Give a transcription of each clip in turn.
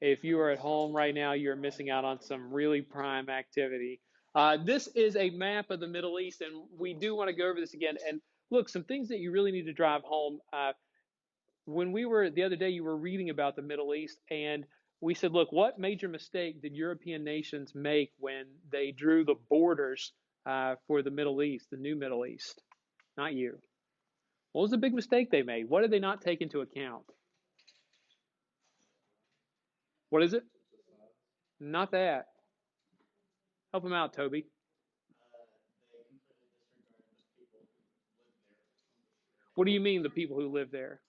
If you are at home right now, you're missing out on some really prime activity. This is a map of the Middle East, and we do want to go over this again. And look, some things that you really need to drive home. When we were the other day, you were reading about the Middle East, and we said, look, what major mistake did European nations make when they drew the borders for the Middle East, the new Middle East? Not you. What was the big mistake they made? What did they not take into account? What is it? Not that. Help them out, Toby. What do you mean, the people who live there?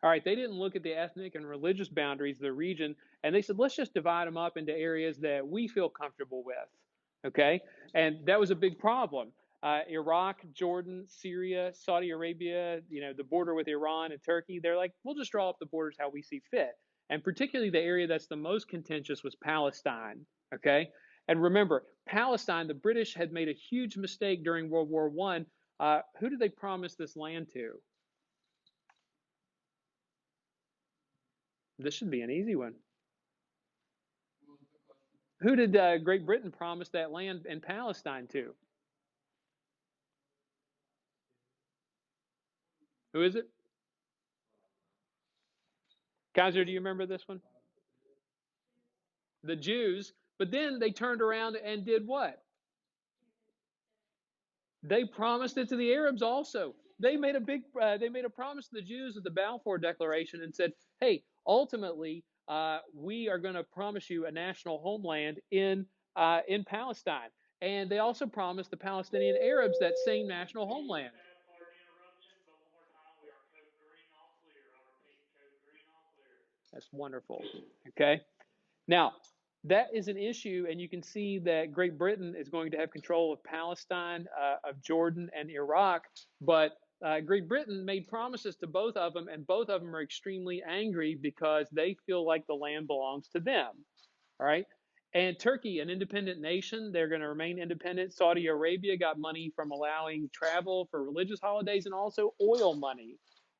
All right, they didn't look at the ethnic and religious boundaries of the region, and they said, let's just divide them up into areas that we feel comfortable with. Okay, and that was a big problem. Iraq, Jordan, Syria, Saudi Arabia, the border with Iran and Turkey, they're like, we'll just draw up the borders how we see fit. And particularly the area that's the most contentious was Palestine. Okay, and remember, Palestine, the British had made a huge mistake during World War One. Who did they promise this land to? This should be an easy one. Who did Great Britain promise that land in Palestine to? Who is it? Kaiser, do you remember this one? The Jews. But then they turned around and did what? They promised it to the Arabs also. They made a promise to the Jews at the Balfour Declaration and said, "Hey, ultimately, we are going to promise you a national homeland in Palestine." And they also promised the Palestinian Arabs that same national homeland. That's wonderful. Okay. Now, that is an issue, and you can see that Great Britain is going to have control of Palestine, of Jordan, and Iraq. But Great Britain made promises to both of them, and both of them are extremely angry because they feel like the land belongs to them. All right. And Turkey, an independent nation, they're going to remain independent. Saudi Arabia got money from allowing travel for religious holidays and also oil money.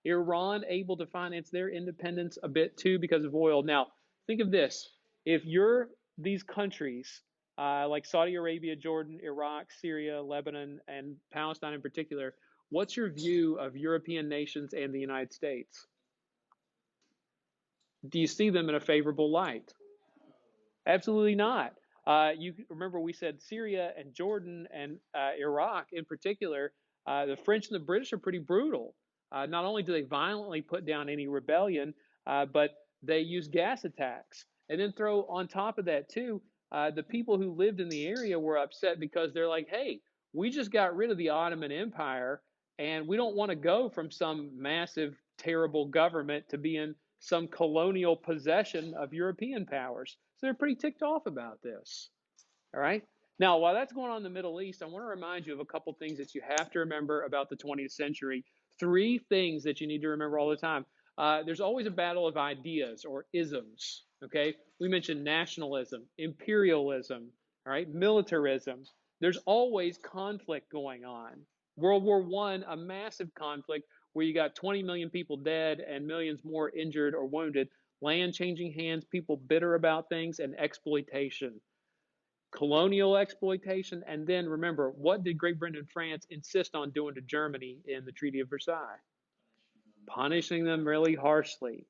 Iran able to finance their independence a bit too because of oil. Now, think of this. If you're these countries like Saudi Arabia, Jordan, Iraq, Syria, Lebanon, and Palestine in particular, what's your view of European nations and the United States? Do you see them in a favorable light? Absolutely not. You remember we said Syria and Jordan and Iraq in particular, the French and the British are pretty brutal. Not only do they violently put down any rebellion, but they use gas attacks. And then throw on top of that, too, the people who lived in the area were upset because they're like, hey, we just got rid of the Ottoman Empire, and we don't want to go from some massive, terrible government to being some colonial possession of European powers. So they're pretty ticked off about this. All right. Now, while that's going on in the Middle East, I want to remind you of a couple things that you have to remember about the 20th century. Three things that you need to remember all the time. There's always a battle of ideas or isms. Okay. We mentioned nationalism, imperialism, all right, militarism. There's always conflict going on. World War One, a massive conflict where you got 20 million people dead and millions more injured or wounded, land changing hands, people bitter about things, and exploitation, colonial exploitation. And then remember, what did Great Britain and France insist on doing to Germany in the Treaty of Versailles? Punishing them really harshly.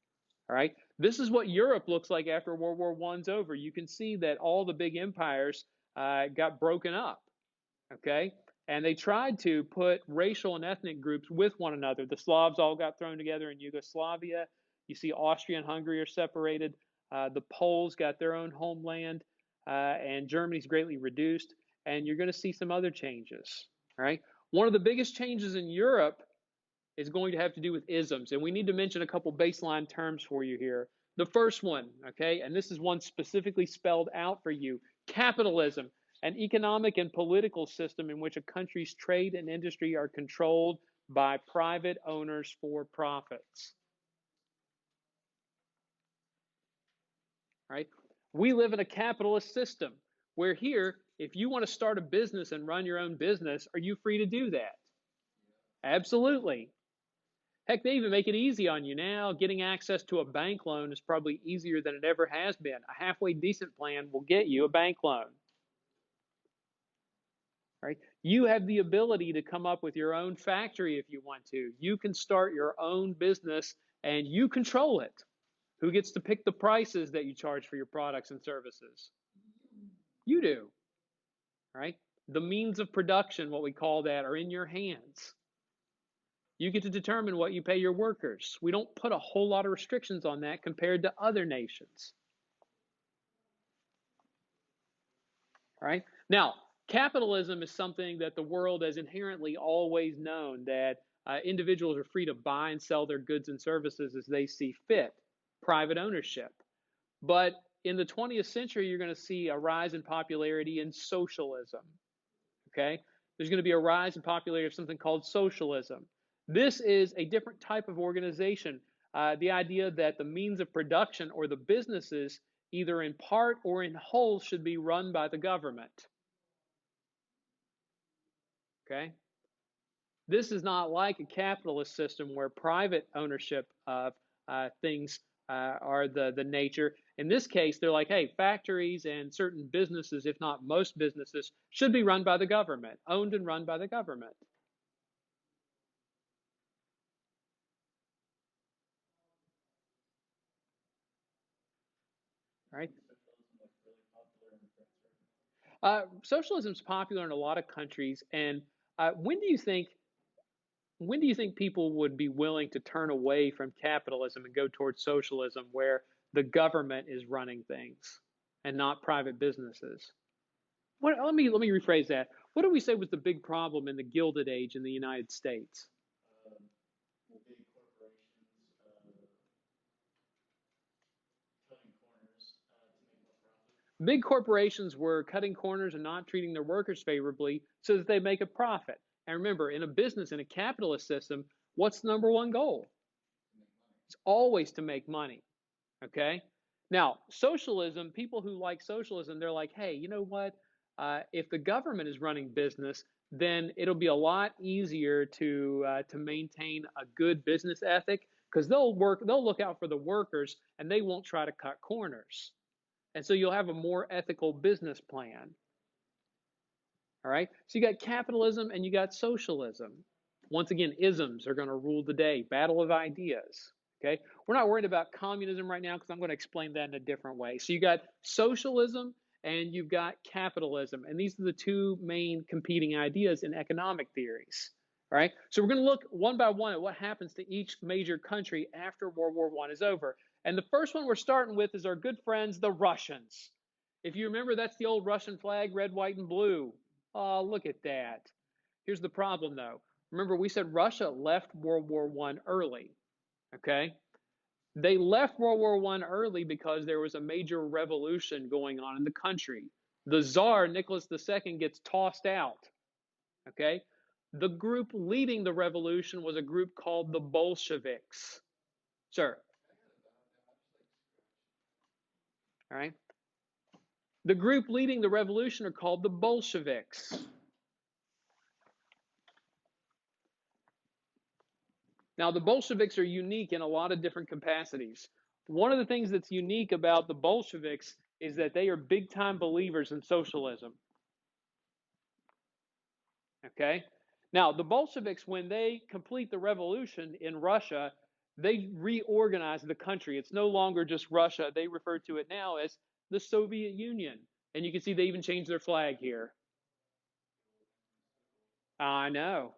All right. This is what Europe looks like after World War One's over. You can see that all the big empires got broken up. Okay. And they tried to put racial and ethnic groups with one another. The Slavs all got thrown together in Yugoslavia. You see Austria and Hungary are separated. The Poles got their own homeland, and Germany's greatly reduced. And you're going to see some other changes. All right. One of the biggest changes in Europe is going to have to do with isms. And we need to mention a couple baseline terms for you here. The first one, okay, and this is one specifically spelled out for you: capitalism, an economic and political system in which a country's trade and industry are controlled by private owners for profits. Right? We live in a capitalist system where here if you want to start a business and run your own business, are you free to do that? Absolutely. Heck, they even make it easy on you now. Getting access to a bank loan is probably easier than it ever has been. A halfway decent plan will get you a bank loan. Right? You have the ability to come up with your own factory if you want to. You can start your own business and you control it. Who gets to pick the prices that you charge for your products and services? You do. Right? The means of production, what we call that, are in your hands. You get to determine what you pay your workers. We don't put a whole lot of restrictions on that compared to other nations. Right? Now, capitalism is something that the world has inherently always known, that individuals are free to buy and sell their goods and services as they see fit, private ownership. But in the 20th century, you're going to see a rise in popularity in socialism. Okay? There's going to be a rise in popularity of something called socialism. This is a different type of organization. The idea that the means of production or the businesses, either in part or in whole, should be run by the government. Okay? This is not like a capitalist system where private ownership of things are the nature. In this case, they're like, hey, factories and certain businesses, if not most businesses, should be run by the government, owned and run by the government. Right? Socialism is popular in a lot of countries, and when do you think people would be willing to turn away from capitalism and go towards socialism, where the government is running things and not private businesses? Let me rephrase that. What do we say was the big problem in the Gilded Age in the United States? Big corporations were cutting corners and not treating their workers favorably so that they make a profit. And remember, in a business, in a capitalist system, what's the number one goal? It's always to make money. Okay? Now, socialism, people who like socialism, they're like, hey, you know what? If the government is running business, then it'll be a lot easier to maintain a good business ethic because they'll look out for the workers and they won't try to cut corners. And so you'll have a more ethical business plan. All right? So you got capitalism and you got socialism. Once again, isms are going to rule the day. Battle of ideas. Okay? We're not worried about communism right now because I'm going to explain that in a different way. So you got socialism and you've got capitalism. And these are the two main competing ideas in economic theories. All right? So we're going to look one by one at what happens to each major country after World War I is over. And the first one we're starting with is our good friends, the Russians. If you remember, that's the old Russian flag, red, white, and blue. Oh, look at that. Here's the problem, though. Remember, we said Russia left World War I early. Okay? They left World War I early because there was a major revolution going on in the country. The Tsar, Nicholas II, gets tossed out. Okay? The group leading the revolution was a group called the Bolsheviks. Sir. All right? The group leading the revolution are called the Bolsheviks. Now, the Bolsheviks are unique in a lot of different capacities. One of the things that's unique about the Bolsheviks is that they are big-time believers in socialism. Okay? Now, the Bolsheviks, when they complete the revolution in Russia, they reorganize the country. It's no longer just Russia. They refer to it now as the Soviet Union. And you can see they even changed their flag here. I know.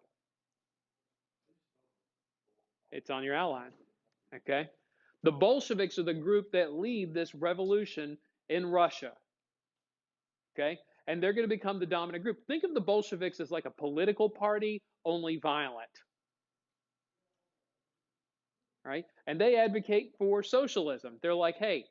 It's on your outline. Okay? The Bolsheviks are the group that lead this revolution in Russia. Okay? And they're going to become the dominant group. Think of the Bolsheviks as like a political party, only violent. Right? And they advocate for socialism. They're like, hey,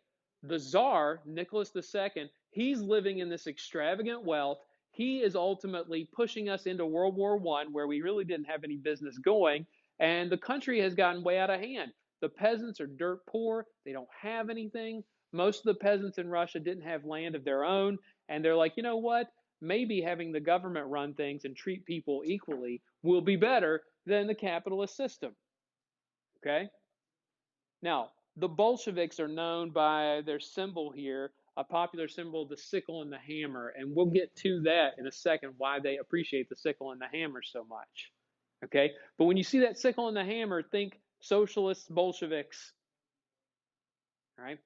the Tsar, Nicholas II, he's living in this extravagant wealth. He is ultimately pushing us into World War I, where we really didn't have any business going, and the country has gotten way out of hand. The peasants are dirt poor. They don't have anything. Most of the peasants in Russia didn't have land of their own, and they're like, you know what? maybe having the government run things and treat people equally will be better than the capitalist system. Okay? Now, the Bolsheviks are known by their symbol here, a popular symbol, the sickle and the hammer. And we'll get to that in a second, why they appreciate the sickle and the hammer so much. Okay? But when you see that sickle and the hammer, think socialists, Bolsheviks. All right?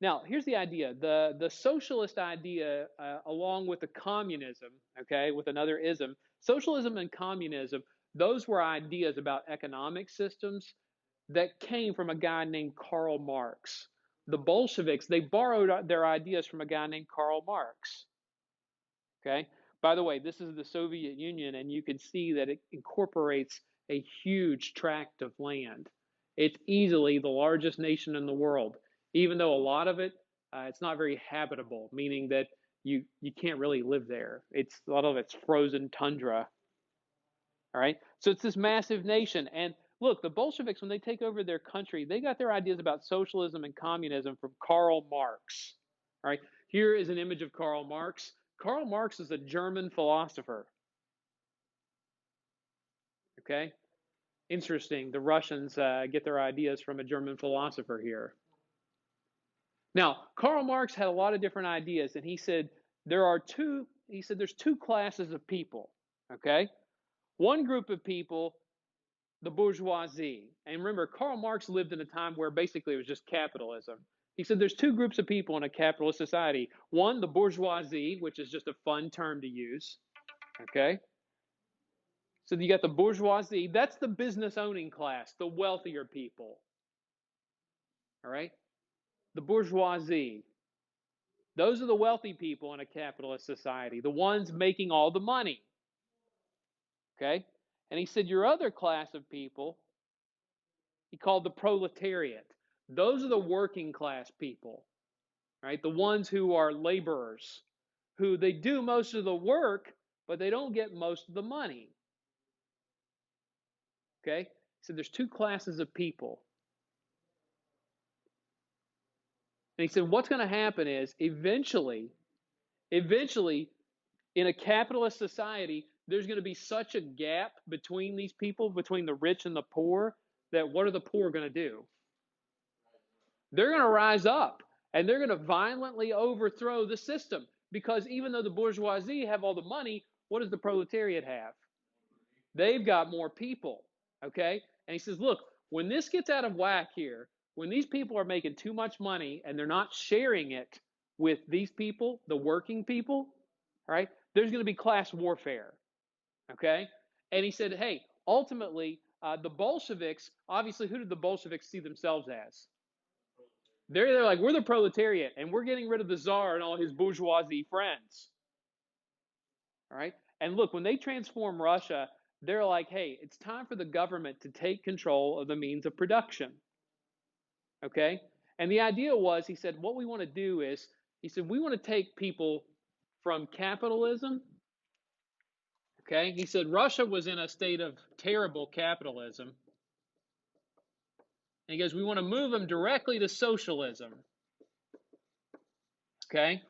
Now, here's the idea. The socialist idea, along with the communism, okay, with another ism, socialism and communism, those were ideas about economic systems that came from a guy named Karl Marx. The Bolsheviks, they borrowed their ideas from a guy named Karl Marx. Okay? By the way, this is the Soviet Union, and you can see that it incorporates a huge tract of land. It's easily the largest nation in the world, even though a lot of it, it's not very habitable, meaning that you can't really live there. It's a lot of it's frozen tundra. All right? So it's this massive nation, and look, the Bolsheviks, when they take over their country, they got their ideas about socialism and communism from Karl Marx. All right, here is an image of Karl Marx. Karl Marx is a German philosopher. Okay, interesting. The Russians get their ideas from a German philosopher here. Now, Karl Marx had a lot of different ideas, and he said there's two classes of people. Okay, one group of people, the bourgeoisie. And remember, Karl Marx lived in a time where basically it was just capitalism. He said there's two groups of people in a capitalist society. One, the bourgeoisie, which is just a fun term to use. Okay? So you got the bourgeoisie. That's the business owning class, the wealthier people. All right? The bourgeoisie. Those are the wealthy people in a capitalist society, the ones making all the money. Okay? And he said your other class of people, he called the proletariat. Those are the working class people, right? The ones who are laborers, who they do most of the work, but they don't get most of the money. Okay? So there's two classes of people. And he said what's going to happen is eventually, in a capitalist society, there's going to be such a gap between these people, between the rich and the poor, that what are the poor going to do? They're going to rise up and they're going to violently overthrow the system, because even though the bourgeoisie have all the money, what does the proletariat have? They've got more people. Okay? And he says, look, when this gets out of whack here, when these people are making too much money and they're not sharing it with these people, the working people, right? There's going to be class warfare. Okay? And he said, hey, ultimately, the Bolsheviks, obviously, who did the Bolsheviks see themselves as? They're like, we're the proletariat, and we're getting rid of the czar and all his bourgeoisie friends. All right? And look, when they transform Russia, they're like, hey, it's time for the government to take control of the means of production. Okay? And the idea was, he said, what we want to do is, he said, we want to take people from capitalism. Okay? He said Russia was in a state of terrible capitalism. And he goes, we want to move them directly to socialism. Okay?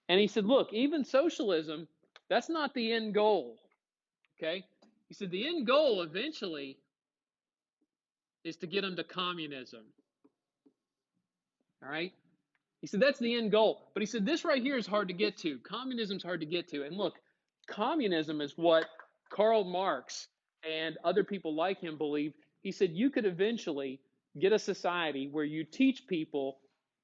And he said, look, even socialism, that's not the end goal. Okay? He said the end goal eventually is to get them to communism. All right? He said that's the end goal. But he said this right here is hard to get to. Communism's hard to get to. And look, communism is what Karl Marx and other people like him believed. He said you could eventually get a society where you teach people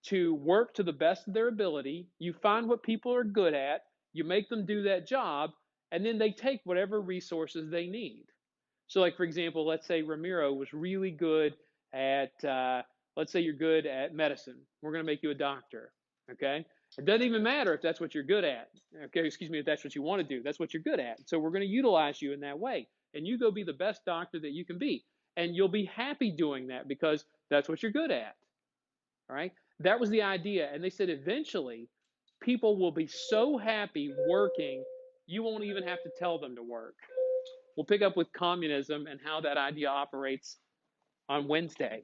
to work to the best of their ability, you find what people are good at, you make them do that job, and then they take whatever resources they need. So like, for example, let's say Ramiro was really good at, let's say you're good at medicine. We're going to make you a doctor, okay? It doesn't even matter if that's what you're good at. Okay, excuse me, if that's what you want to do. That's what you're good at. So we're going to utilize you in that way. And you go be the best doctor that you can be. And you'll be happy doing that because that's what you're good at. All right? That was the idea. And they said eventually people will be so happy working, you won't even have to tell them to work. We'll pick up with communism and how that idea operates on Wednesday.